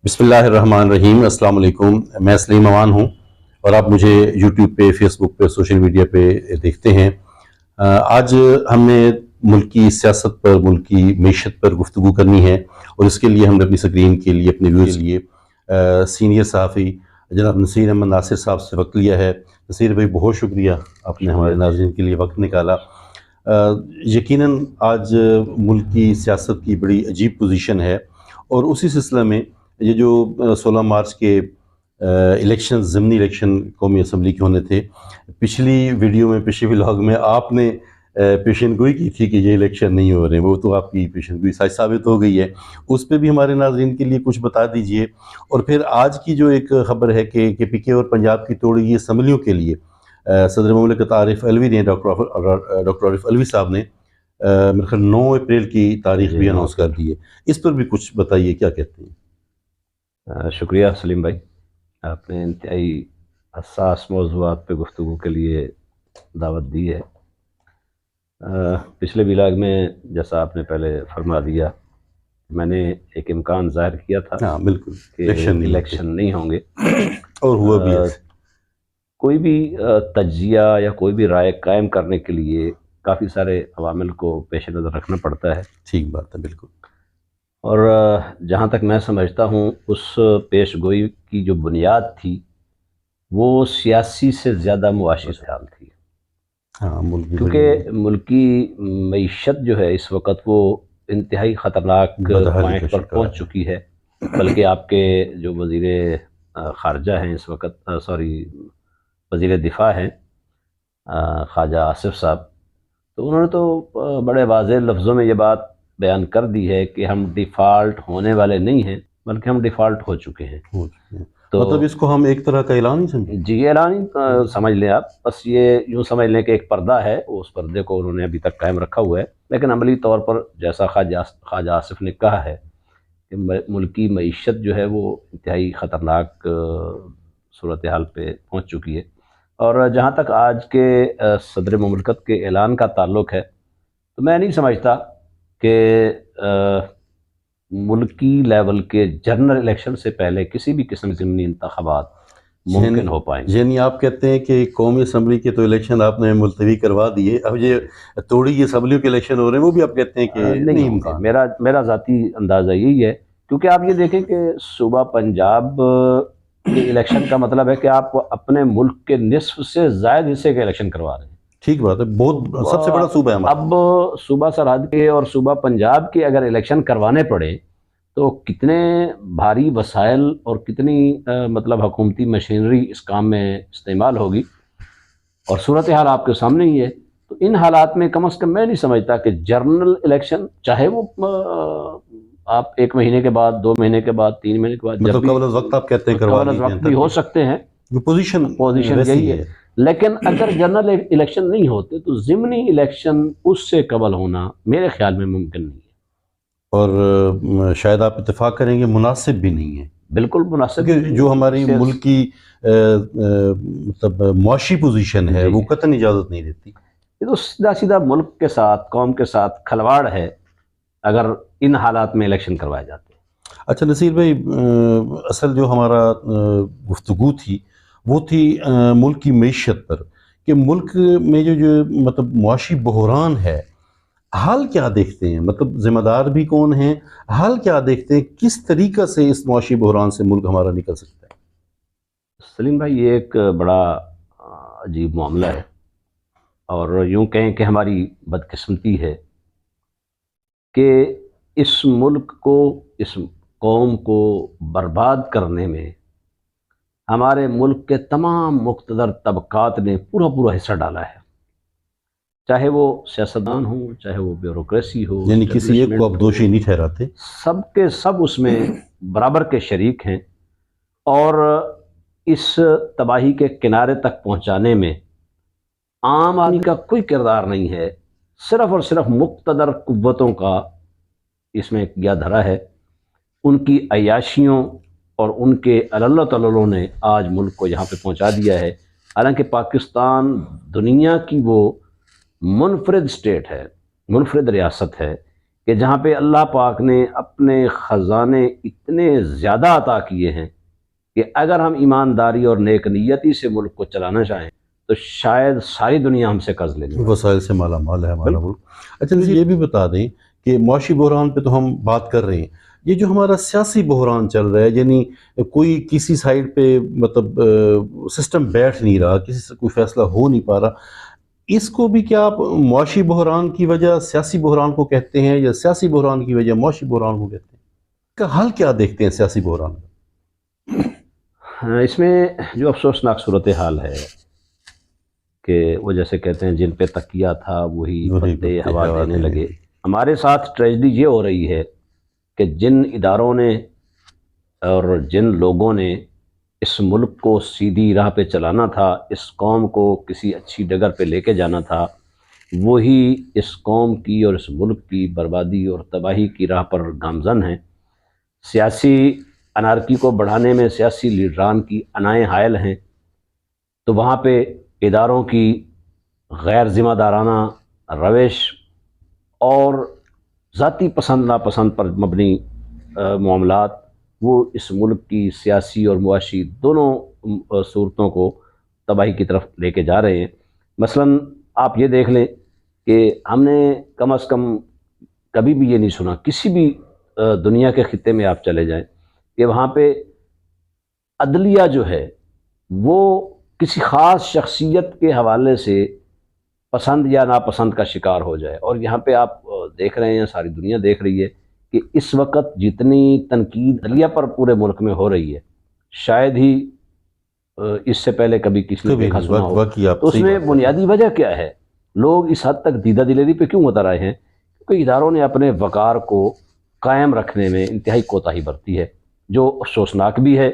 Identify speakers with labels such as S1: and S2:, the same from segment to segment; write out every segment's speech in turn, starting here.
S1: بسم اللہ الرحمن الرحیم۔ السلام علیکم، میں سلیم امان ہوں اور آپ مجھے یوٹیوب پہ، فیس بک پہ، سوشل میڈیا پہ دیکھتے ہیں۔ آج ہم نے ملکی سیاست پر، ملکی معیشت پر گفتگو کرنی ہے، اور اس کے لیے ہم نے اپنی اسکرین کے لیے، اپنے ویورز کے لیے سینئر صحافی جناب نصیر احمد ناصر صاحب سے وقت لیا ہے۔ نصیر بھائی، بہت شکریہ، آپ نے ہمارے ناظرین کے لیے وقت نکالا۔ یقیناً آج ملک کی سیاست کی بڑی عجیب پوزیشن ہے، اور اسی سلسلہ میں یہ جو 16 مارچ کے الیکشن، ضمنی الیکشن قومی اسمبلی کے ہونے تھے، پچھلی ویڈیو میں، پچھلے ولاگ میں آپ نے پیشن گوئی کی تھی کہ یہ الیکشن نہیں ہو رہے ہیں، وہ تو آپ کی پیشن گوئی سچ ثابت ہو گئی ہے۔ اس پہ بھی ہمارے ناظرین کے لیے کچھ بتا دیجئے۔ اور پھر آج کی جو ایک خبر ہے کہ پی کے اور پنجاب کی توڑی ہوئی اسمبلیوں کے لیے صدر مملکت عارف علوی نے، ڈاکٹر عارف علوی صاحب نے میرے خیال 9 اپریل کی تاریخ بھی اناؤنس کر دی ہے۔ اس پر بھی کچھ بتائیے، کیا کہتے ہیں؟
S2: شکریہ سلیم بھائی، آپ نے انتہائی حساس موضوعات پہ گفتگو کے لیے دعوت دی ہے۔ پچھلے ولاگ میں جیسا آپ نے پہلے فرما دیا، میں نے ایک امکان ظاہر کیا تھا،
S1: ہاں بالکل،
S2: کہ الیکشن نہیں ہوں گے،
S1: اور ہوا بھی ہے۔
S2: کوئی بھی تجزیہ یا کوئی بھی رائے قائم کرنے کے لیے کافی سارے عوامل کو پیش نظر رکھنا پڑتا ہے۔
S1: ٹھیک بات ہے، بالکل۔
S2: اور جہاں تک میں سمجھتا ہوں، اس پیش گوئی کی جو بنیاد تھی وہ سیاسی سے زیادہ معاشی خیال تھی، کیونکہ ملکی معیشت جو ہے اس وقت وہ انتہائی خطرناک پوائنٹ پر پہنچ چکی ہے۔ بلکہ آپ کے جو وزیر خارجہ ہیں اس وقت، وزیر دفاع ہیں خواجہ آصف صاحب، تو انہوں نے تو بڑے واضح لفظوں میں یہ بات بیان کر دی ہے کہ ہم ڈیفالٹ ہونے والے نہیں ہیں، بلکہ ہم ڈیفالٹ ہو چکے ہیں۔
S1: تو مطلب اس کو ہم ایک طرح کا اعلان ہی سمجھیں؟
S2: جی، اعلان ہی سمجھ لیں آپ، بس یہ یوں سمجھ لیں کہ ایک پردہ ہے، اس پردے کو انہوں نے ابھی تک قائم رکھا ہوا ہے، لیکن عملی طور پر جیسا خواجہ آصف نے کہا ہے کہ ملکی معیشت جو ہے وہ انتہائی خطرناک صورتحال پہ پہنچ چکی ہے۔ اور جہاں تک آج کے صدر مملکت کے اعلان کا تعلق ہے، تو میں نہیں سمجھتا کہ ملکی لیول کے جنرل الیکشن سے پہلے کسی بھی قسم کے ضمنی انتخابات ممکن ہو پائیں گے۔
S1: یعنی آپ کہتے ہیں کہ قومی اسمبلی کے تو الیکشن آپ نے ملتوی کروا دیے، اب یہ توڑی اسمبلیوں کے الیکشن ہو رہے ہیں، وہ بھی آپ کہتے ہیں کہ نہیں ممکن؟
S2: میرا ذاتی اندازہ یہی ہے، کیونکہ آپ یہ دیکھیں کہ صوبہ پنجاب کے الیکشن کا مطلب ہے کہ آپ اپنے ملک کے نصف سے زائد حصے کے الیکشن کروا رہے ہیں۔
S1: ٹھیک بات ہے، بہت سب سے بڑا صوبہ ہے ہمارا۔
S2: اب صوبہ سرحد کے اور صوبہ پنجاب کے اگر الیکشن کروانے پڑے تو کتنے بھاری وسائل اور کتنی مطلب حکومتی مشینری اس کام میں استعمال ہوگی، اور صورتحال آپ کے سامنے ہی ہے۔ تو ان حالات میں کم از کم میں نہیں سمجھتا کہ جنرل الیکشن، چاہے وہ آپ 1 مہینے کے بعد، 2 مہینے کے بعد، 3 مہینے کے بعد،
S1: مطلب قبل از وقت آپ کہتے ہیں کروا
S2: قبل از وقت بھی ہو سکتے ہیں،
S1: پوزیشن
S2: یہی ہے۔ لیکن اگر جنرل الیکشن نہیں ہوتے تو ضمنی الیکشن اس سے قبل ہونا میرے خیال میں ممکن نہیں ہے،
S1: اور شاید آپ اتفاق کریں گے مناسب بھی نہیں ہے۔
S2: بالکل مناسب،
S1: کیونکہ جو ہماری ملک کی مطلب معاشی پوزیشن ہے وہ قطعاً اجازت نہیں دیتی۔
S2: یہ تو سیدھا سیدھا ملک کے ساتھ، قوم کے ساتھ کھلواڑ ہے اگر ان حالات میں الیکشن کروائے جاتے ہیں۔
S1: اچھا نصیر بھائی، اصل جو ہمارا گفتگو تھی وہ تھی ملک کی معیشت پر، کہ ملک میں جو مطلب معاشی بحران ہے، حال کیا دیکھتے ہیں؟ مطلب ذمہ دار بھی کون ہیں؟ حال کیا دیکھتے ہیں؟ کس طریقہ سے اس معاشی بحران سے ملک ہمارا نکل سکتا ہے؟
S2: سلیم بھائی، یہ ایک بڑا عجیب معاملہ ہے، اور یوں کہیں کہ ہماری بدقسمتی ہے کہ اس ملک کو، اس قوم کو برباد کرنے میں ہمارے ملک کے تمام مقتدر طبقات نے پورا حصہ ڈالا ہے، چاہے وہ سیاستدان ہوں، چاہے وہ بیوروکریسی ہو،
S1: یعنی کسی ایک کو آپ دوشی نہیں ٹھہراتے،
S2: سب کے سب اس میں برابر کے شریک ہیں، اور اس تباہی کے کنارے تک پہنچانے میں عام آدمی کا کوئی کردار نہیں ہے، صرف اور صرف مقتدر قوتوں کا اس میں کیا دھرا ہے۔ ان کی عیاشیوں اور ان کے اللہ تعالیٰ نے آج ملک کو یہاں پہ پہنچا دیا ہے۔ حالانکہ پاکستان دنیا کی وہ منفرد اسٹیٹ ہے، منفرد ریاست ہے کہ جہاں پہ اللہ پاک نے اپنے خزانے اتنے زیادہ عطا کیے ہیں کہ اگر ہم ایمانداری اور نیک نیتی سے ملک کو چلانا چاہیں تو شاید ساری دنیا ہم سے قرض لے لے۔
S1: وسائل سے مالا مال ہے ہمارا ملک۔ اچھا نصیر، یہ بھی بتا دیں کہ معاشی بحران پہ تو ہم بات کر رہے ہیں، یہ جو ہمارا سیاسی بحران چل رہا ہے، یعنی کوئی کسی سائڈ پہ مطلب سسٹم بیٹھ نہیں رہا، کسی سے کوئی فیصلہ ہو نہیں پا رہا، اس کو بھی کیا آپ معاشی بحران کی وجہ سیاسی بحران کو کہتے ہیں، یا سیاسی بحران کی وجہ معاشی بحران کو کہتے ہیں؟ اس کا حل کیا دیکھتے ہیں سیاسی بحران کا؟
S2: اس میں جو افسوسناک صورتحال ہے کہ وہ جیسے کہتے ہیں جن پہ تکیہ تھا وہی پتے ہوا دینے لگے، ہمارے ساتھ ٹریجڈی یہ ہو رہی ہے کہ جن اداروں نے اور جن لوگوں نے اس ملک کو سیدھی راہ پہ چلانا تھا، اس قوم کو کسی اچھی ڈگر پہ لے کے جانا تھا، وہی اس قوم کی اور اس ملک کی بربادی اور تباہی کی راہ پر گامزن ہیں۔ سیاسی انارکی کو بڑھانے میں سیاسی لیڈران کی انائیں حائل ہیں، تو وہاں پہ اداروں کی غیر ذمہ دارانہ روش اور ذاتی پسند ناپسند پر مبنی معاملات وہ اس ملک کی سیاسی اور معاشی دونوں صورتوں کو تباہی کی طرف لے کے جا رہے ہیں۔ مثلاً آپ یہ دیکھ لیں کہ ہم نے کم از کم کبھی بھی یہ نہیں سنا، کسی بھی دنیا کے خطے میں آپ چلے جائیں، کہ وہاں پہ عدلیہ جو ہے وہ کسی خاص شخصیت کے حوالے سے پسند یا ناپسند کا شکار ہو جائے۔ اور یہاں پہ آپ دیکھ رہے ہیں، ساری دنیا دیکھ رہی ہے کہ اس وقت جتنی تنقید عدلیہ پر پورے ملک میں ہو رہی ہے، شاید ہی اس سے پہلے کبھی کسی نے دیکھا سنا ہو۔ تو اس میں بنیادی وجہ کیا ہے؟ لوگ اس حد تک دیدہ دلیری پہ کیوں اتر آئے ہیں؟ کیونکہ اداروں نے اپنے وقار کو قائم رکھنے میں انتہائی کوتاہی برتی ہے، جو افسوسناک بھی ہے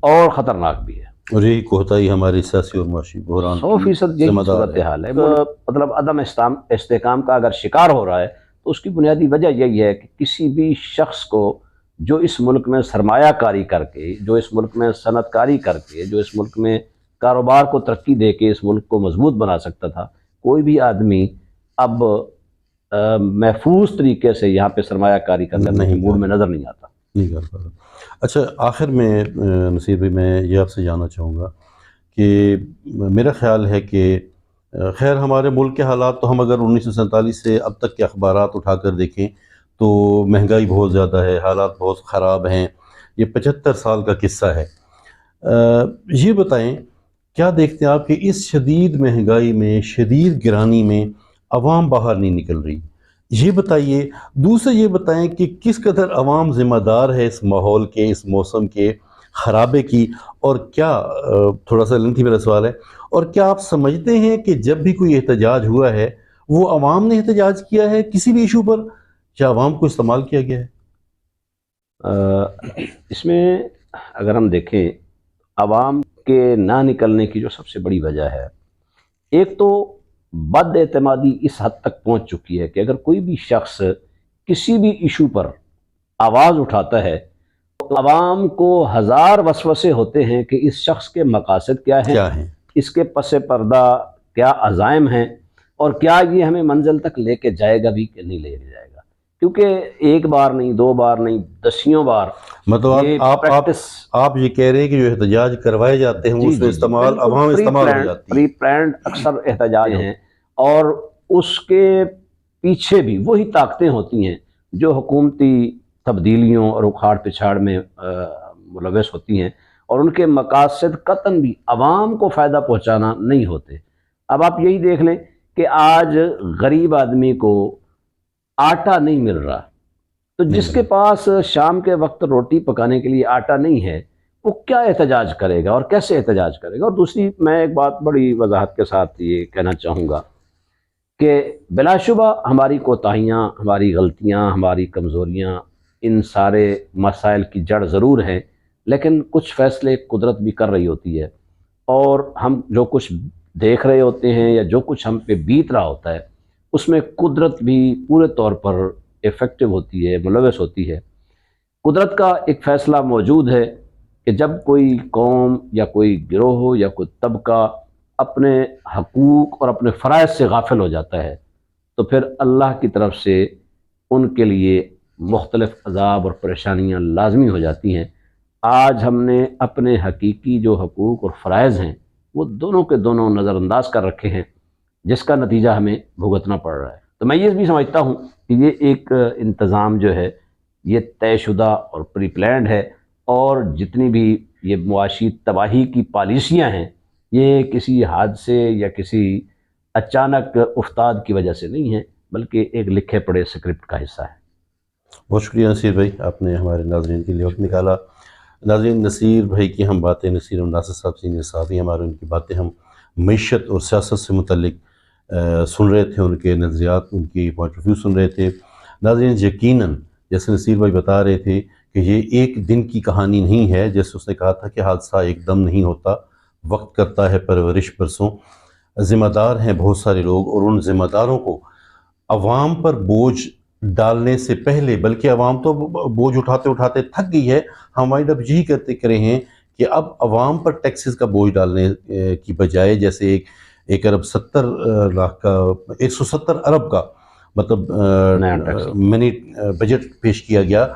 S2: اور خطرناک بھی ہے۔
S1: اور یہی کوتاہی ہماری سیاسی اور معاشی بحران
S2: 100% یہی صورتحال ہے۔ مطلب عدم استحکام کا اگر شکار ہو رہا ہے تو اس کی بنیادی وجہ یہی ہے کہ کسی بھی شخص کو جو اس ملک میں سرمایہ کاری کر کے، جو اس ملک میں صنعت کاری کر کے، جو اس ملک میں کاروبار کو ترقی دے کے اس ملک کو مضبوط بنا سکتا تھا، کوئی بھی آدمی اب محفوظ طریقے سے یہاں پہ سرمایہ کاری کرنے کے موڈ میں نظر نہیں آتا۔
S1: نہیں کر پا رہا۔ اچھا، آخر میں نصیر بھائی میں یہ آپ سے جاننا چاہوں گا کہ میرا خیال ہے کہ خیر ہمارے ملک کے حالات تو ہم اگر 1947 سے اب تک کے اخبارات اٹھا کر دیکھیں تو مہنگائی بہت زیادہ ہے، حالات بہت خراب ہیں، یہ 75 سال کا قصہ ہے۔ یہ بتائیں کیا دیکھتے ہیں آپ کہ اس شدید مہنگائی میں، شدید گرانی میں عوام باہر نہیں نکل رہی؟ یہ بتائیے۔ دوسرے یہ بتائیں کہ کس قدر عوام ذمہ دار ہے اس ماحول کے، اس موسم کے خرابے کی، اور کیا تھوڑا سا لینتھی میرا سوال ہے، اور کیا آپ سمجھتے ہیں کہ جب بھی کوئی احتجاج ہوا ہے وہ عوام نے احتجاج کیا ہے کسی بھی ایشو پر، یا عوام کو استعمال کیا گیا ہے؟
S2: اس میں اگر ہم دیکھیں عوام کے نہ نکلنے کی جو سب سے بڑی وجہ ہے، ایک تو بد اعتمادی اس حد تک پہنچ چکی ہے کہ اگر کوئی بھی شخص کسی بھی ایشو پر آواز اٹھاتا ہے تو عوام کو ہزار وسوسے ہوتے ہیں کہ اس شخص کے مقاصد کیا ہیں، اس کے پس پردہ کیا عزائم ہیں، اور کیا یہ ہمیں منزل تک لے کے جائے گا بھی کہ نہیں لے کے جائے گا۔ کیونکہ ایک بار نہیں، دو بار نہیں، دسیوں بار
S1: مطلب آپ یہ کہہ رہے ہیں کہ جو احتجاج کروائے جاتے ہیں اس میں استعمال عوام استعمال ہو جاتی ہے،
S2: پری پلانڈ اکثر احتجاج ہیں، اور اس کے پیچھے بھی وہی طاقتیں ہوتی ہیں جو حکومتی تبدیلیوں اور اکھاڑ پچھاڑ میں ملوث ہوتی ہیں، اور ان کے مقاصد قطعاً بھی عوام کو فائدہ پہنچانا نہیں ہوتے۔ اب آپ یہی دیکھ لیں کہ آج غریب آدمی کو آٹا نہیں مل رہا، تو جس کے پاس شام کے وقت روٹی پکانے کے لیے آٹا نہیں ہے وہ کیا احتجاج کرے گا اور کیسے احتجاج کرے گا؟ اور دوسری میں ایک بات بڑی وضاحت کے ساتھ یہ کہنا چاہوں گا کہ بلا شبہ ہماری کوتاہیاں، ہماری غلطیاں، ہماری کمزوریاں ان سارے مسائل کی جڑ ضرور ہیں، لیکن کچھ فیصلے قدرت بھی کر رہی ہوتی ہے، اور ہم جو کچھ دیکھ رہے ہوتے ہیں یا جو کچھ ہم پہ بیت رہا ہوتا ہے اس میں قدرت بھی پورے طور پر ایفیکٹو ہوتی ہے، ملوث ہوتی ہے۔ قدرت کا ایک فیصلہ موجود ہے کہ جب کوئی قوم یا کوئی گروہ یا کوئی طبقہ اپنے حقوق اور اپنے فرائض سے غافل ہو جاتا ہے تو پھر اللہ کی طرف سے ان کے لیے مختلف عذاب اور پریشانیاں لازمی ہو جاتی ہیں۔ آج ہم نے اپنے حقیقی جو حقوق اور فرائض ہیں وہ دونوں کے دونوں نظر انداز کر رکھے ہیں، جس کا نتیجہ ہمیں بھگتنا پڑ رہا ہے۔ تو میں یہ بھی سمجھتا ہوں کہ یہ ایک انتظام جو ہے یہ طے شدہ اور پری پلانڈ ہے، اور جتنی بھی یہ معاشی تباہی کی پالیسیاں ہیں یہ کسی حادثے یا کسی اچانک افتاد کی وجہ سے نہیں ہیں، بلکہ ایک لکھے پڑے اسکرپٹ کا حصہ ہے۔
S1: بہت شکریہ نصیر بھائی، آپ نے ہمارے ناظرین کے لیے وقت نکالا۔ ناظرین، نصیر بھائی کی ہم باتیں، نصیر ناصر صاحب سینئر صحافی ہمارے، ان کی باتیں ہم معیشت اور سیاست سے متعلق سن رہے تھے، ان کے نظریات، ان کی پوائنٹ آف ویو سن رہے تھے۔ ناظرین، یقیناً جیسے نصیر بھائی بتا رہے تھے کہ یہ ایک دن کی کہانی نہیں ہے، جیسے اس نے کہا تھا کہ حادثہ ایک دم نہیں ہوتا، وقت کرتا ہے پرورش برسوں۔ ذمہ دار ہیں بہت سارے لوگ، اور ان ذمہ داروں کو عوام پر بوجھ ڈالنے سے پہلے، بلکہ عوام تو بوجھ اٹھاتے اٹھاتے تھک گئی ہے، ہم وائنڈ اپ یہی کرے ہیں کہ اب عوام پر ٹیکسز کا بوجھ ڈالنے کی بجائے، جیسے 170 ارب کا مطلب منی بجٹ پیش کیا گیا،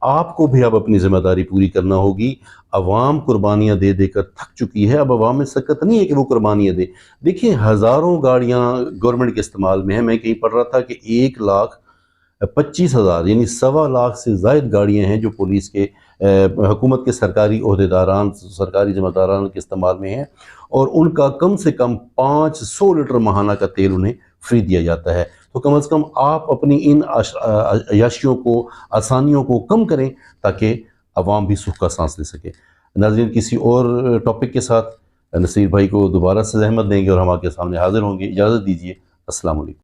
S1: آپ کو بھی اب اپنی ذمہ داری پوری کرنا ہوگی۔ عوام قربانیاں دے دے کر تھک چکی ہے، اب عوام میں سکت نہیں ہے کہ وہ قربانیاں دے۔ دیکھیں، ہزاروں گاڑیاں گورنمنٹ کے استعمال میں ہیں، میں کہیں پڑھ رہا تھا کہ 1,25,000 یعنی 1.25 لاکھ سے زائد گاڑیاں ہیں جو پولیس کے، حکومت کے سرکاری عہدیداران، سرکاری ذمہ داران کے استعمال میں ہیں، اور ان کا کم سے کم 500 لیٹر ماہانہ کا تیل انہیں فری دیا جاتا ہے۔ تو کم از کم آپ اپنی ان عیاشیوں کو، آسانیوں کو کم کریں تاکہ عوام بھی سکھ کا سانس لے سکے۔ ناظرین، کسی اور ٹاپک کے ساتھ نصیر بھائی کو دوبارہ سے زحمت دیں گے اور ہم آپ کے سامنے حاضر ہوں گے۔ اجازت دیجیے، السلام علیکم۔